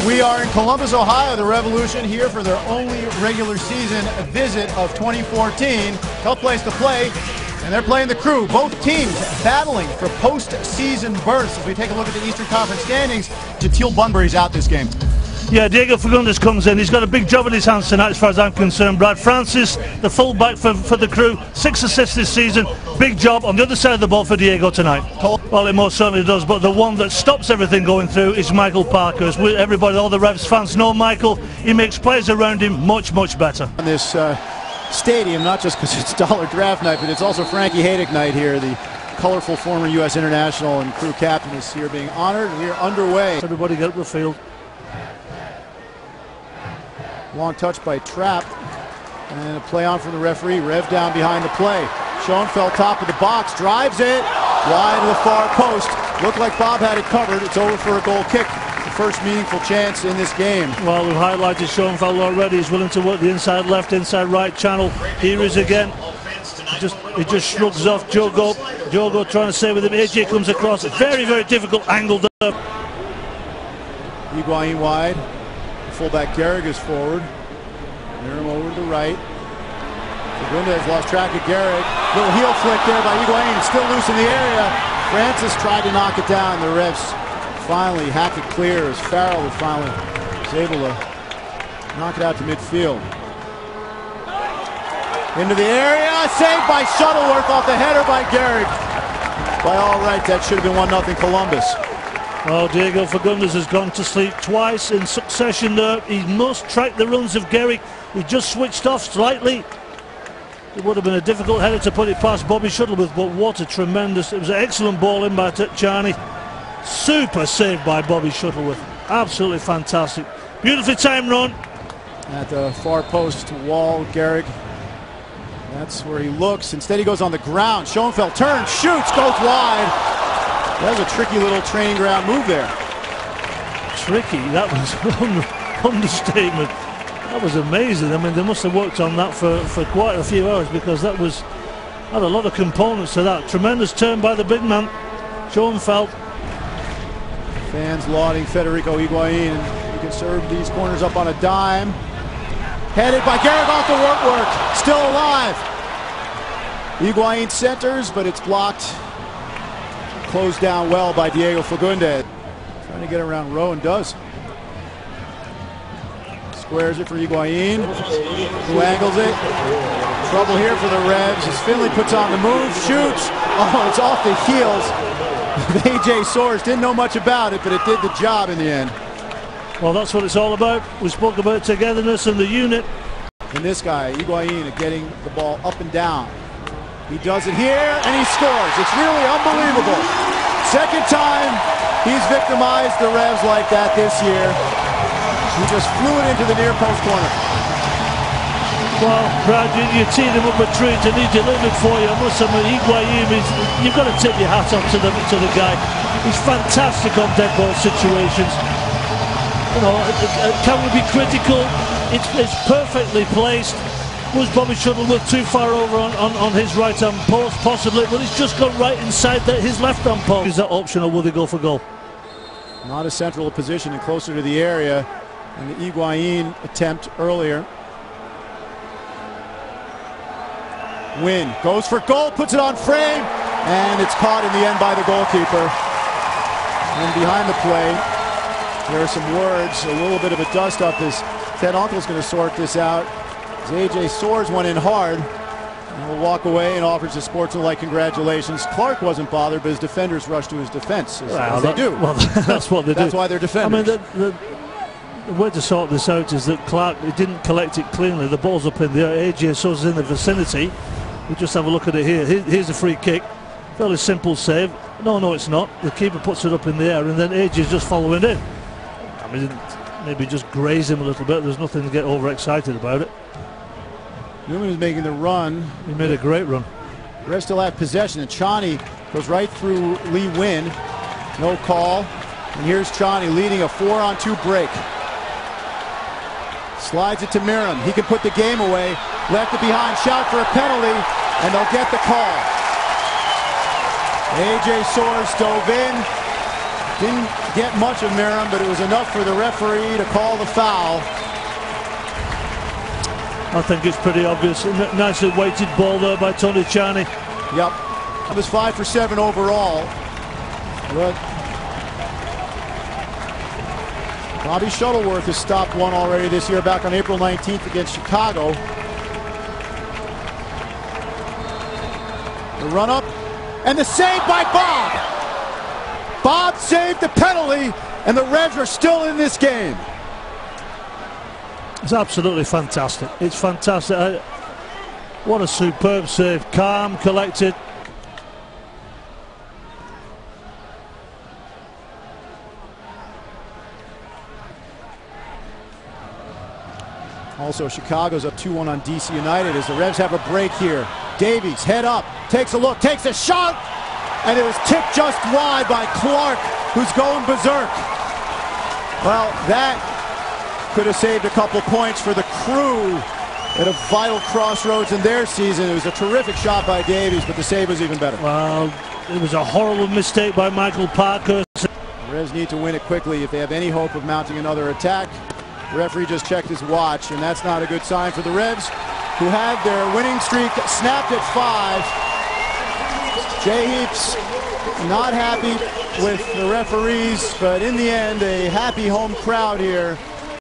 We are in Columbus, Ohio, the Revolution here for their only regular season visit of 2014. Tough place to play, and they're playing the Crew. Both teams battling for postseason berths. As we take a look at the Eastern Conference standings, Jatil Bunbury's out this game. Yeah, Diego Fagundes comes in. He's got a big job in his hands tonight as far as I'm concerned. Brad Francis, the fullback for the Crew, 6 assists this season. Big job on the other side of the ball for Diego tonight. Well, it most certainly does, but the one that stops everything going through is Michael Parker. As everybody, all the Revs fans know Michael, he makes players around him much, much better. On this stadium, not just because it's Dollar Draft night, but it's also Frankie Haydick night here. The colorful former U.S. international and Crew captain is here being honored. We are underway. Everybody get up the field. Long touch by Trapp, and a play on from the referee. Rev down behind the play. Schoenfeld top of the box, drives it wide to the far post. Looked like Bob had it covered. It's over for a goal kick. The first meaningful chance in this game. Well, we've highlighted Schoenfeld already. He's willing to work the inside left, inside right channel. Here he is again. He just shrugs off Jogo. Jogo trying to stay with him. AJ comes across. Very, very difficult angle there. Higuain wide. Fullback Gehrig is forward. Miram over to the right. Fagundes lost track of Gehrig. Little heel flick there by Higuain. Still loose in the area. Francis tried to knock it down. The Revs finally hack it clear as Farrell finally was able to knock it out to midfield. Into the area. Saved by Shuttleworth off the header by Gehrig. By all rights, that should have been 1-0 Columbus. Oh, Diego Fagundes has gone to sleep twice in succession there. He must track the runs of Gehrig. He just switched off slightly. It would have been a difficult header to put it past Bobby Shuttleworth, but what a tremendous... It was an excellent ball in by Charney. Super save by Bobby Shuttleworth. Absolutely fantastic. Beautifully timed run. At the far post, Wall, Gehrig. That's where he looks. Instead he goes on the ground. Schoenfeld turns, shoots, goes wide. That was a tricky little training ground move there. Tricky? That was an understatement. That was amazing. I mean, they must have worked on that for quite a few hours, because that had a lot of components to that. Tremendous turn by the big man, Schoenfeld. Fans lauding Federico Higuain. He can serve these corners up on a dime. Headed by Gehrig off the work. Still alive. Higuain centers, but it's blocked. Closed down well by Diego Fagundes. Trying to get around Rowe, and does. Squares it for Higuain, who angles it. Trouble here for the Revs as Finley puts on the move, shoots. Oh, it's off the heels. AJ Soares didn't know much about it, but it did the job in the end. Well, that's what it's all about. We spoke about togetherness and the unit. And this guy, Higuain, getting the ball up and down. He does it here, and he scores. It's really unbelievable. Second time he's victimized the Revs like that this year. He just flew it into the near post corner. Well, Brad, you teed him up a treat, and he delivered for you. I must admit, Higuain, you've got to tip your hat off to the guy. He's fantastic on dead ball situations. You know, can we be critical? It's perfectly placed. Was Bobby Shuttleworth too far over on his right-hand post? Possibly, but he's just gone right inside his left-hand post. Is that option, or will they go for goal? Not as central a position and closer to the area than the Higuain attempt earlier. Wynn goes for goal, puts it on frame, and it's caught in the end by the goalkeeper. And behind the play, there are some words, a little bit of a dust-up as Ted Uncle's going to sort this out. As AJ Soares went in hard, and will walk away and offers the sportsmanlike congratulations. Clark wasn't bothered, but his defenders rushed to his defense, as they do. Well, that's what they do. That's why they're defenders. I mean, the way to sort this out is that Clark didn't collect it cleanly. The ball's up in the air. AJ Soares is in the vicinity. We just have a look at it here. Here's a free kick. Fairly simple save. No, it's not. The keeper puts it up in the air, and then AJ's just following in. I mean, maybe just graze him a little bit. There's nothing to get overexcited about it. Newman is making the run. He made a great run. Revs still have possession, and Chani goes right through Lee Wynn. No call. And here's Chani leading a 4-on-2 break. Slides it to Miram. He can put the game away. Left it behind, shout for a penalty, and they'll get the call. AJ Soares dove in, Didn't get much of Meram, but it was enough for the referee to call the foul. I think it's pretty obvious. Nicely weighted ball there by Tony Charney. Yep. It was 5 for 7 overall. But Bobby Shuttleworth has stopped one already this year, back on April 19th against Chicago. The run up and the save by Bob. Bob saved the penalty, and the Revs are still in this game. It's absolutely fantastic. It's fantastic. What a superb save. Calm, collected. Also, Chicago's up 2-1 on DC United as the Revs have a break here. Davies, head up, takes a look, takes a shot, and it was tipped just wide by Clark, who's going berserk. Well, that could have saved a couple points for the Crew at a vital crossroads in their season. It was a terrific shot by Davies, but the save was even better. Well, it was a horrible mistake by Michael Parkhurst. The Revs need to win it quickly if they have any hope of mounting another attack. The referee just checked his watch, and that's not a good sign for the Revs, who have their winning streak snapped at 5. Jay Heaps not happy with the referees, but in the end, a happy home crowd here